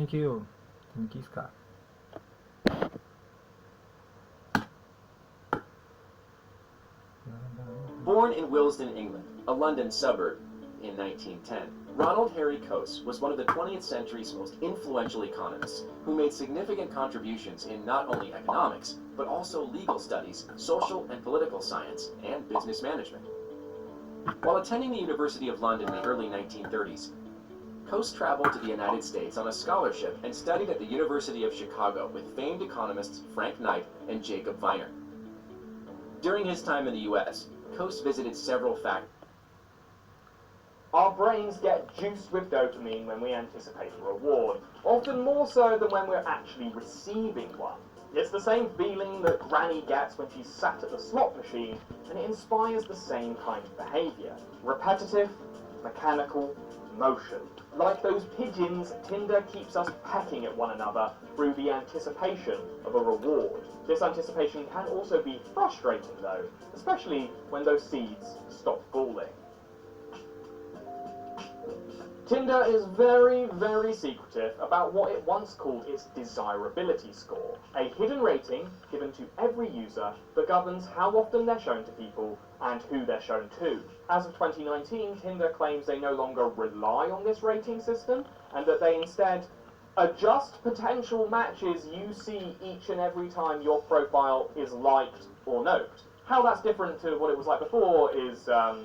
Thank you. Thank you, Scott. Born in Willesden, England, a London suburb, in 1910, Ronald Harry Coase was one of the 20th century's most influential economists who made significant contributions in not only economics, but also legal studies, social and political science, and business management. While attending the University of London in the early 1930s, Coase traveled to the United States on a scholarship and studied at the University of Chicago with famed economists Frank Knight and Jacob Viner. During his time in the U.S., Coase visited several factories. Our brains get juiced with dopamine when we anticipate a reward, often more so than when we're actually receiving one. It's the same feeling that Granny gets when she's sat at the slot machine, and it inspires the same kind of behaviour. Repetitive, mechanical, motion. Like those pigeons, Tinder keeps us pecking at one another through the anticipation of a reward. This anticipation can also be frustrating though, especially when those seeds stop falling. Tinder is very, very secretive about what it once called its desirability score, a hidden rating given to every user that governs how often they're shown to people and who they're shown to. As of 2019, Tinder claims they no longer rely on this rating system and that they instead adjust potential matches you see each and every time your profile is liked or noted. How that's different to what it was like before is, well,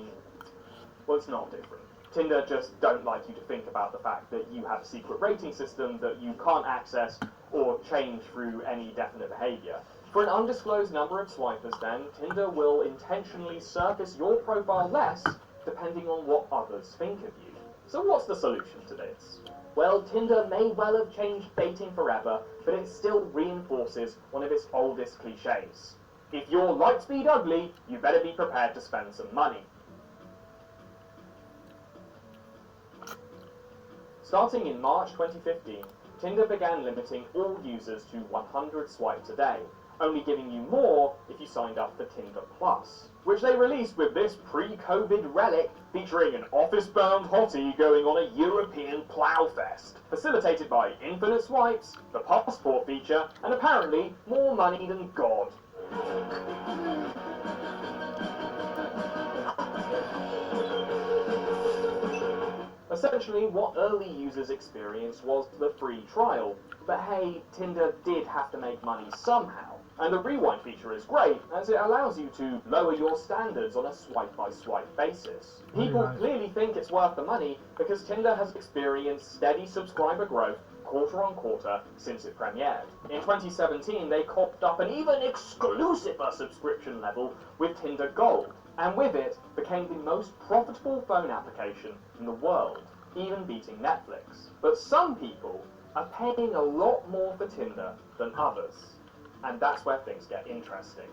it's not different. Tinder just don't like you to think about the fact that you have a secret rating system that you can't access or change through any definite behaviour. For an undisclosed number of swipers then, Tinder will intentionally surface your profile less depending on what others think of you. So what's the solution to this? Well, Tinder may well have changed dating forever, but it still reinforces one of its oldest cliches. If you're Lightspeed ugly, you better be prepared to spend some money. Starting in March 2015, Tinder began limiting all users to 100 swipes a day, only giving you more if you signed up for Tinder Plus, which they released with this pre-COVID relic featuring an office-bound hottie going on a European plough-fest, facilitated by infinite swipes, the passport feature, and apparently more money than God. Essentially, what early users experienced was the free trial, but hey, Tinder did have to make money somehow. And the rewind feature is great, as it allows you to lower your standards on a swipe-by-swipe basis. People clearly think it's worth the money because Tinder has experienced steady subscriber growth quarter on quarter since it premiered. In 2017, they copped up an even exclusiver subscription level with Tinder Gold, and with it became the most profitable phone application in the world, even beating Netflix. But some people are paying a lot more for Tinder than others, and that's where things get interesting.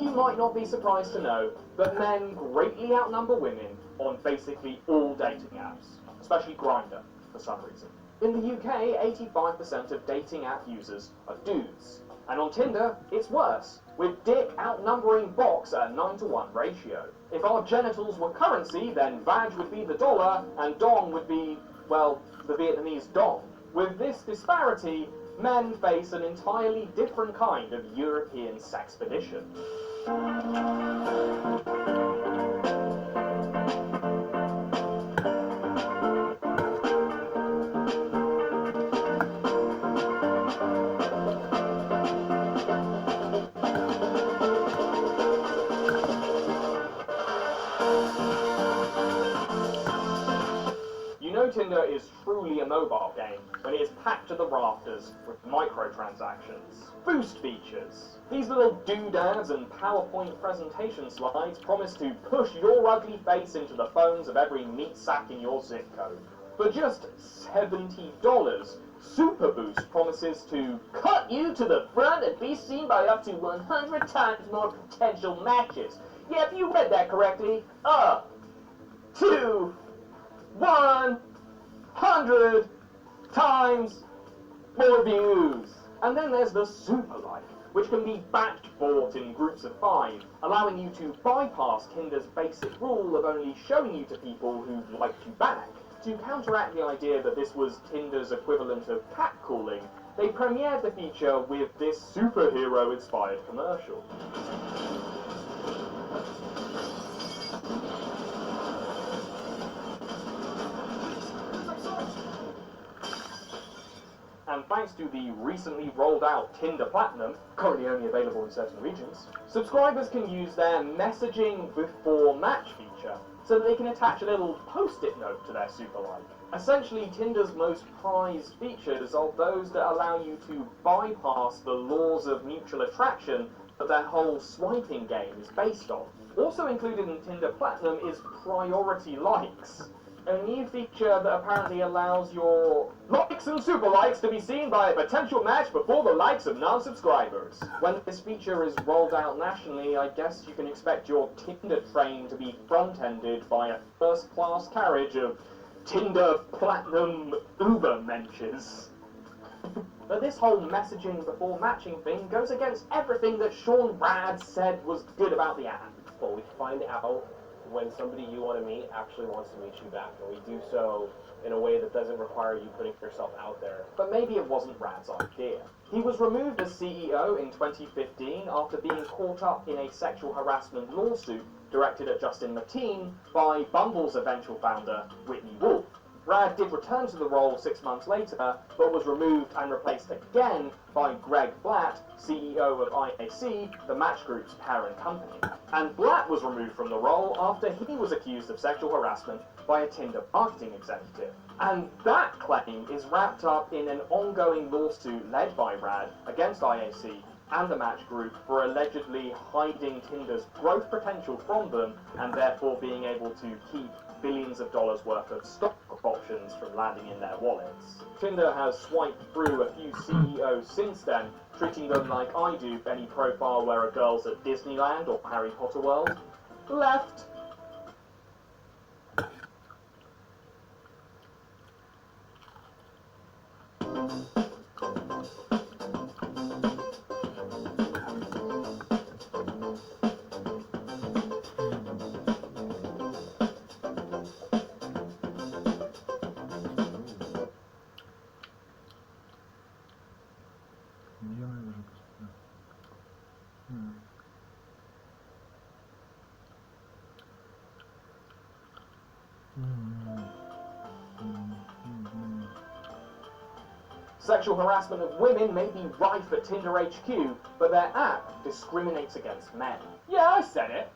You might not be surprised to know that men greatly outnumber women on basically all dating apps, especially Grindr, for some reason. In the UK, 85% of dating app users are dudes. And on Tinder, it's worse, with dick outnumbering box at a 9-to-1 ratio. If our genitals were currency, then vag would be the dollar, and dong would be, well, the Vietnamese dong. With this disparity, men face an entirely different kind of European sexpedition. Tinder is truly a mobile game when it is packed to the rafters with microtransactions, boost features. These little doodads and PowerPoint presentation slides promise to push your ugly face into the phones of every meat sack in your zip code. For just $70, Super Boost promises to cut you to the front and be seen by up to 100 times more potential matches. Yeah, if you read that correctly, up to 100 times more views. And then there's the Super Life, which can be bought in groups of 5, allowing you to bypass Tinder's basic rule of only showing you to people who like you back. To counteract the idea that this was Tinder's equivalent of catcalling, they premiered the feature with this superhero-inspired commercial. And thanks to the recently rolled out Tinder Platinum, currently only available in certain regions, subscribers can use their messaging before match feature so that they can attach a little post-it note to their super like. Essentially, Tinder's most prized features are those that allow you to bypass the laws of mutual attraction that their whole swiping game is based on. Also included in Tinder Platinum is priority likes, a new feature that apparently allows your likes and super likes to be seen by a potential match before the likes of non-subscribers. When this feature is rolled out nationally, I guess you can expect your Tinder train to be front-ended by a first-class carriage of Tinder Platinum Uber menches. But this whole messaging before matching thing goes against everything that Sean Brad said was good about the app. Well, we find out when somebody you want to meet actually wants to meet you back, and we do so in a way that doesn't require you putting yourself out there. But maybe it wasn't Brad's idea. He was removed as CEO in 2015 after being caught up in a sexual harassment lawsuit directed at Justin Mateen by Bumble's eventual founder, Whitney Wolfe. Brad did return to the role 6 months later, but was removed and replaced again by Greg Blatt, CEO of IAC, the Match Group's parent company. And Blatt was removed from the role after he was accused of sexual harassment by a Tinder marketing executive. And that claim is wrapped up in an ongoing lawsuit led by Brad against IAC and the Match Group for allegedly hiding Tinder's growth potential from them and therefore being able to keep billions of dollars worth of stock options from landing in their wallets. Tinder has swiped through a few CEOs since then, treating them like I do any profile where a girl's at Disneyland or Harry Potter World. Left. Sexual harassment of women may be rife at Tinder HQ, but their app discriminates against men. Yeah, I said it.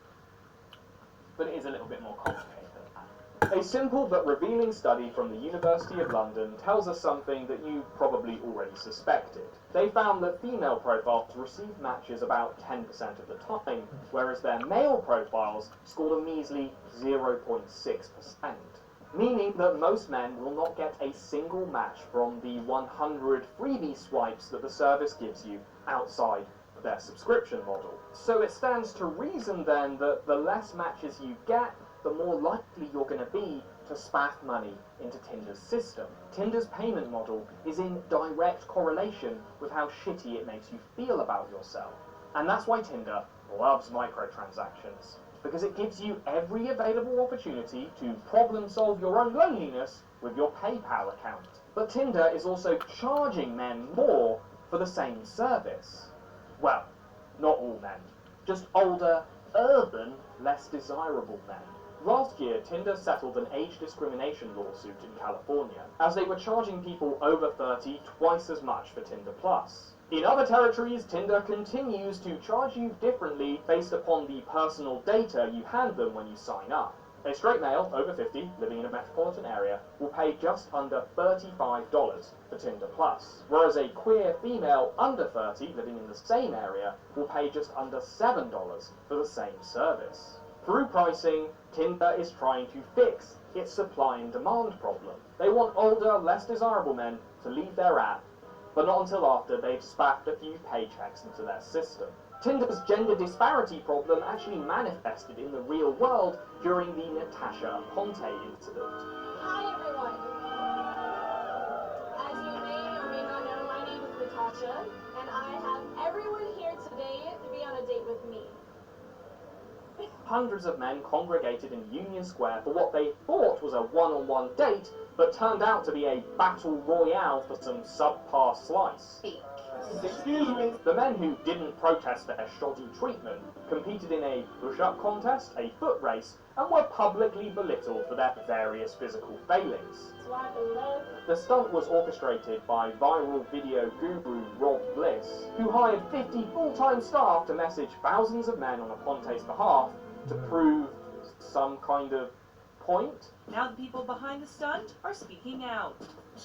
But it is a little bit more complicated than that. A simple but revealing study from the University of London tells us something that you probably already suspected. They found that female profiles receive matches about 10% of the time, whereas their male profiles scored a measly 0.6%. Meaning that most men will not get a single match from the 100 freebie swipes that the service gives you outside of their subscription model. So it stands to reason then that the less matches you get, the more likely you're going to be to spaff money into Tinder's system. Tinder's payment model is in direct correlation with how shitty it makes you feel about yourself. And that's why Tinder loves microtransactions, because it gives you every available opportunity to problem solve your own loneliness with your PayPal account. But Tinder is also charging men more for the same service. Well, not all men, just older, urban, less desirable men. Last year, Tinder settled an age discrimination lawsuit in California, as they were charging people over 30 twice as much for Tinder Plus. In other territories, Tinder continues to charge you differently based upon the personal data you hand them when you sign up. A straight male over 50 living in a metropolitan area will pay just under $35 for Tinder Plus, whereas a queer female under 30 living in the same area will pay just under $7 for the same service. Through pricing, Tinder is trying to fix its supply and demand problem. They want older, less desirable men to leave their app, but not until after they've spaffed a few paychecks into their system. Tinder's gender disparity problem actually manifested in the real world during the Natasha Aponte incident. Hi everyone! As you may or may not know, my name is Natasha, and I have everyone here today to be on a date with me. Hundreds of men congregated in Union Square for what they thought was a one-on-one date but turned out to be a battle royale for some subpar slice. Excuse me. The men who didn't protest their shoddy treatment competed in a push-up contest, a foot race, and were publicly belittled for their various physical failings. Swipe and love. The stunt was orchestrated by viral video guru Rob Bliss, who hired 50 full-time staff to message thousands of men on a Ponte's behalf to prove some kind of point. Now the people behind the stunt are speaking out.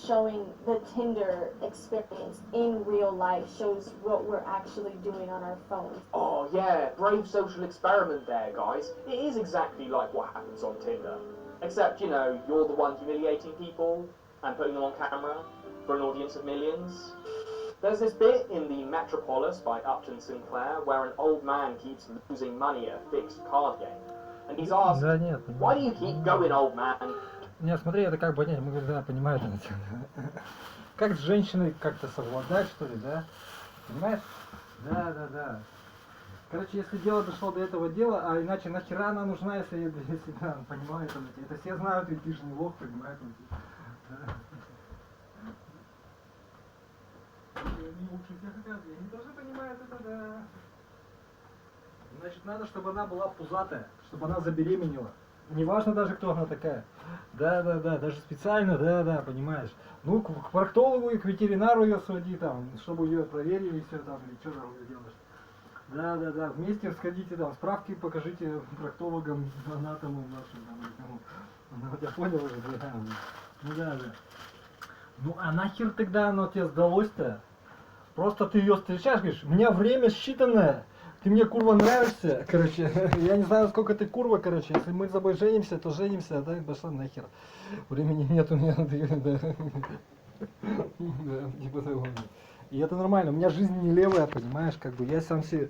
Showing the Tinder experience in real life shows what we're actually doing on our phones. Oh yeah, brave social experiment there, guys. It is exactly like what happens on Tinder. Except, you know, you're the one humiliating people and putting them on camera for an audience of millions. There's this bit in the Metropolis by Upton Sinclair where an old man keeps losing money at a fixed card game. And he's asked, Да нет, why do you keep going, old man? нет, смотри, это как бы, нет, мы когда понимаем, как с женщиной как-то совладать, что ли, да? Понимаешь? Да, да, да. Короче, если дело дошло до этого дела, а иначе нахера она нужна, если да, понимает, это все знают, ведь ты же не лох, понимаешь? Не лучше всех оказывается, они тоже понимают это, да. Значит, надо, чтобы она была пузатая, чтобы она забеременела. Неважно даже, кто она такая. Да, да, да, даже специально, да, да, понимаешь. Ну, к проктологу и к ветеринару ее своди там, чтобы ее проверили, все там, или что там делаешь. Да, да, да, вместе сходите там, справки покажите проктологам, анатомам нашим, там, ну, я понял уже, да, ну да, да. Ну, а нахер тогда оно тебе сдалось-то? Просто ты ее встречаешь, говоришь, у меня время считанное. Ты мне, курва, нравишься, короче, я не знаю, сколько ты, курва, короче, если мы с тобой женимся, то женимся, а так пошла нахер. Времени нет у меня, да, типа того. И это нормально, у меня жизнь не левая, понимаешь, как бы, я сам себе,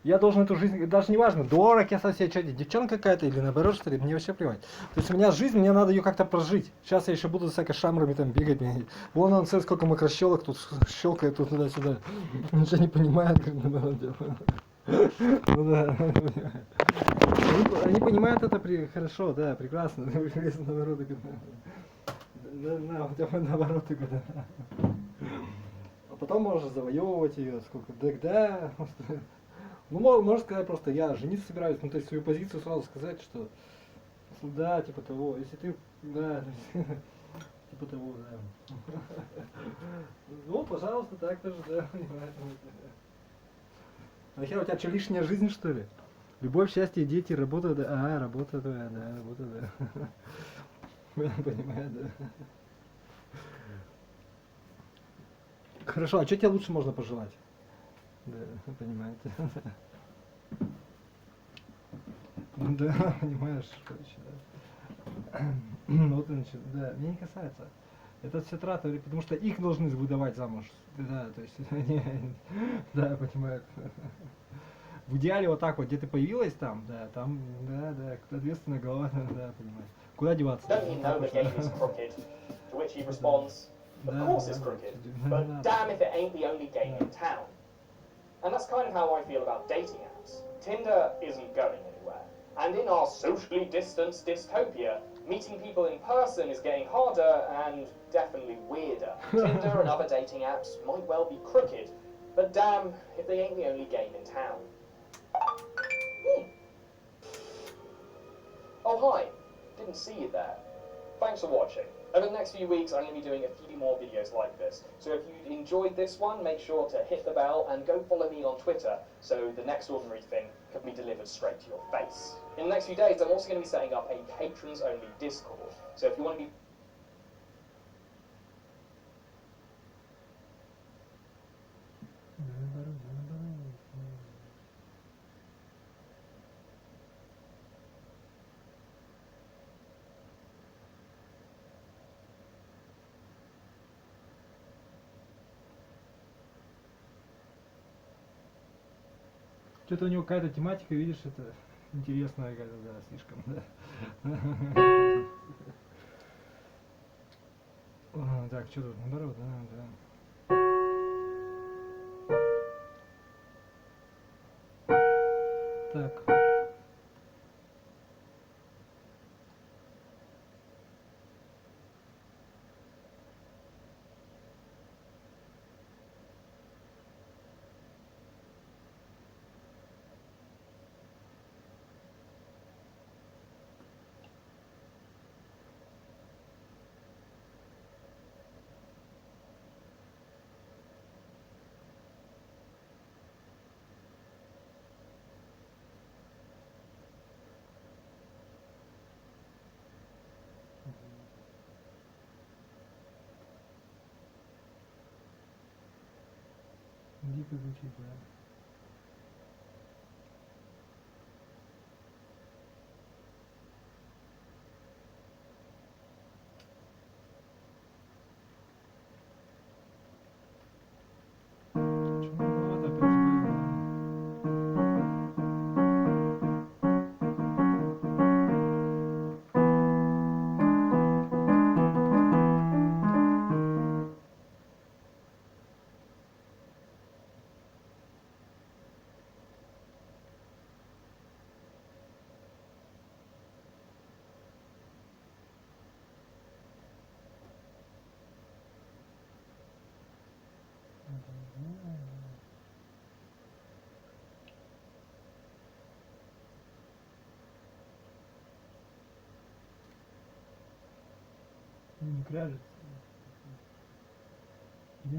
я должен эту жизнь, даже не важно, дурак я сам себе, что, девчонка какая-то или наоборот, что ли, мне вообще плевать. То есть у меня жизнь, мне надо ее как-то прожить. Сейчас я еще буду с всякой шамрами там бегать, вон он, смотри, сколько макрощелок тут щелкает тут туда-сюда, ничего не понимает, как надо делать. Ну да, они понимают это хорошо, да, прекрасно. Наоборот, наоборот, а потом можешь завоевывать ее, сколько, да. Ну, можно сказать просто, я жениться собираюсь, ну, то есть свою позицию сразу сказать, что да, типа того, если ты, да, типа того, да. Ну, пожалуйста, так тоже, да, понимаешь. Нахер у тебя что, лишняя жизнь, что ли? Любовь, счастье, дети, работа, да. А, работа, да, да, работа, да. Понимаю, да. Хорошо, а что тебе лучше можно пожелать? Да, понимаете. Да, понимаешь, короче, да. Вот, значит, да, меня не касается. Это все траты, потому что их должны выдавать замуж. Да, то есть, да, понимаю. В идеале вот так вот, где ты появилась там, да, да, ответственная голова, да, понимаю. Куда деваться? Don't you know the game is crooked? To which he responds, of course it's crooked, but damn if it ain't the only game in town. And that's kind of how I feel about dating apps. Tinder isn't going anywhere. And in our socially distanced dystopia, meeting people in person is getting harder and definitely weirder. Tinder and other dating apps might well be crooked, but damn if they ain't the only game in town. Oh hi, didn't see you there. Thanks for watching. Over the next few weeks I'm going to be doing a few more videos like this, so if you enjoyed this one, make sure to hit the bell and go follow me on Twitter so the next ordinary thing can be delivered straight to your face. In the next few days I'm also going to be setting up a patrons only Discord, so if you want to be Что-то у него какая-то тематика, видишь, это интересная какая-то, да, слишком, да. Так, что тут, наоборот, да. Так. Дико звучит, да. Не кряжется. Где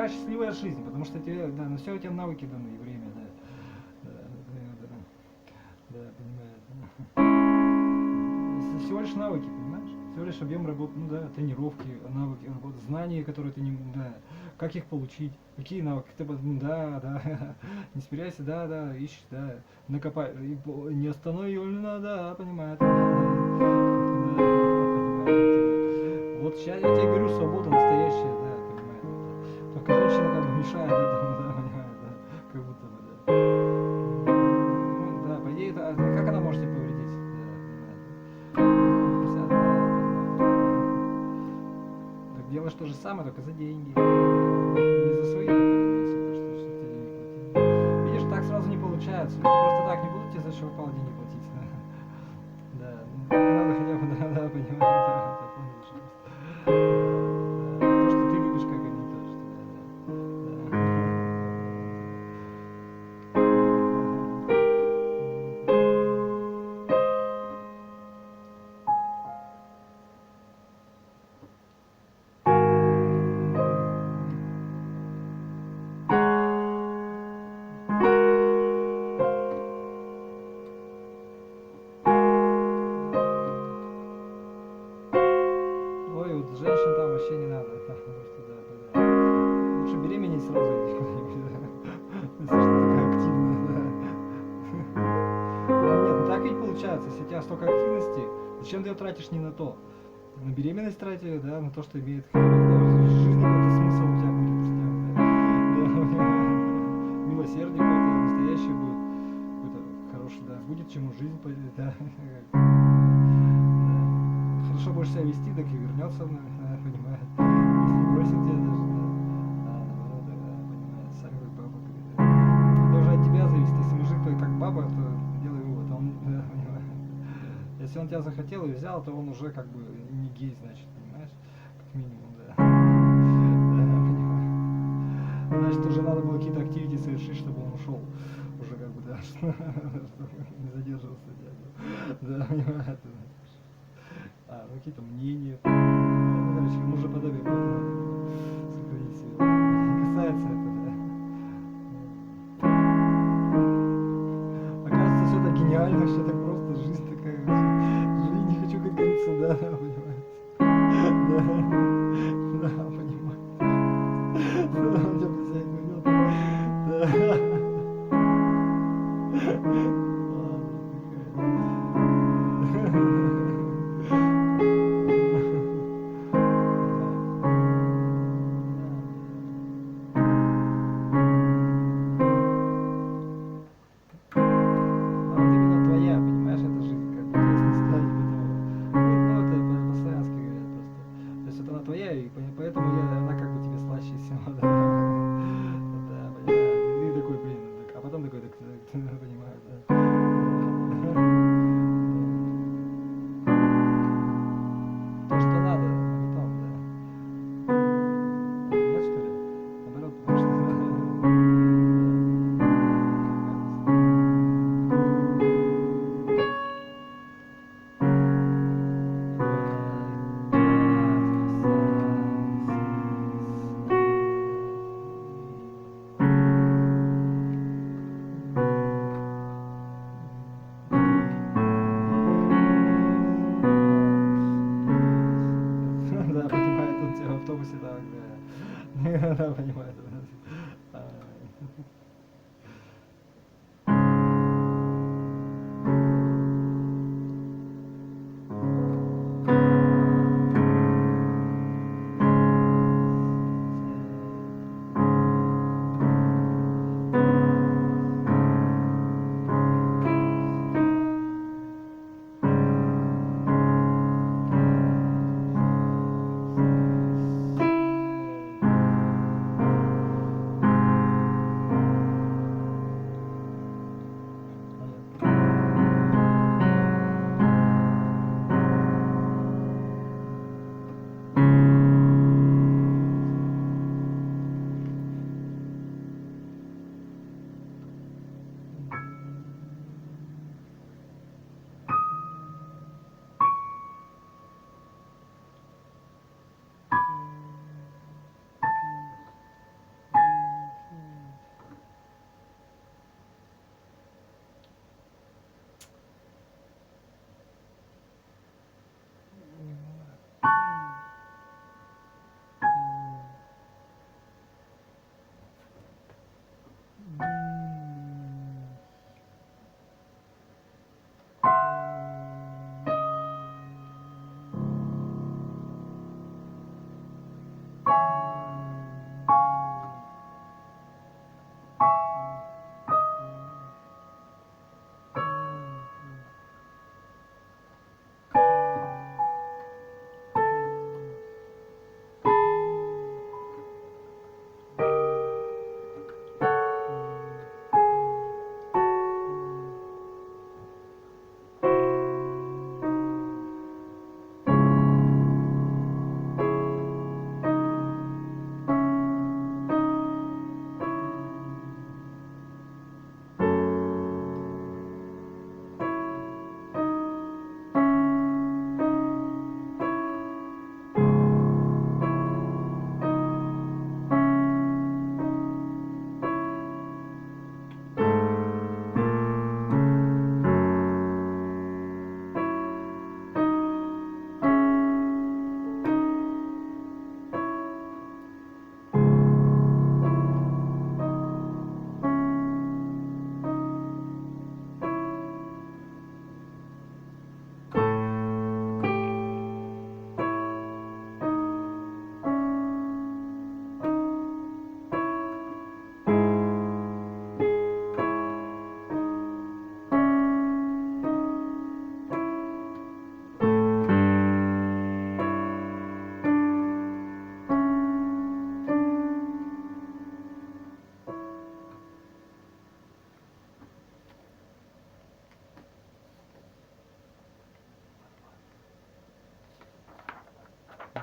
счастливая жизнь, потому что тебе, да, на все у тебя навыки даны и время, да. Понимаешь? Всего лишь навыки, понимаешь? Всего лишь объем работы, ну да, тренировки, навыки, работы, знания, которые ты не, да, как их получить, какие навыки, ты, да, не спирайся, да, ищешь, да, накопай, не остановлено, да, понимаешь, вот сейчас я тебе говорю, свобода настоящая, да, понимаешь, только женщина как бы мешает этому, да, понимаешь, да, как будто бы, да. Ну, да, по идее, это, как она может тебе повредить, да, понимаешь. Так делаешь то же самое, только за деньги, не за свои, видишь, так сразу не получается, просто так не будут тебе за что упал деньги платить, да, надо хотя бы, да, понимаешь, да. То, что ты любишь, как они тоже. Ой, вот женщин там вообще не надо. Лучше беременеть сразу иди куда-нибудь, да. Если что такая активная, да. Нет, ну так ведь получается, если у тебя столько активности, зачем ты ее тратишь не на то? На беременность трати, да, на то, что имеет жизнь, какой-то смысл у тебя будет, да. Милосердие какое-то настоящее будет, какой-то хороший, да, будет чему жизнь, да. Хорошо будешь себя вести, так и вернется, понимаешь, не бросит тебя даже, да, понимаешь, сами как папа говорит, это уже от тебя зависит, если мужик, то хотя захотел и взял, то он уже как бы не гей, значит, понимаешь? Как минимум, да. Да, понимаю. Значит, уже надо было какие-то активити совершить, чтобы он ушел. Уже как бы, да, чтобы не задерживался дядя. Да, понимаю. Ну, какие-то мнения. Ну, короче, ему уже подобие будет надо сохранить себе. Касается это, да. Оказывается, все так гениально, все так просто, жизнь такая. Жизнь не хочу, как говорится, да, понимаете. Да, понимаю. Да, он тебя всякий увел. Да. Поэтому она как бы тебе слаще всего, да. Да, понимаю. И такой, блин,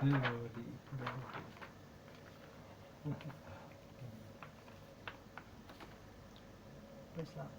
Where's that?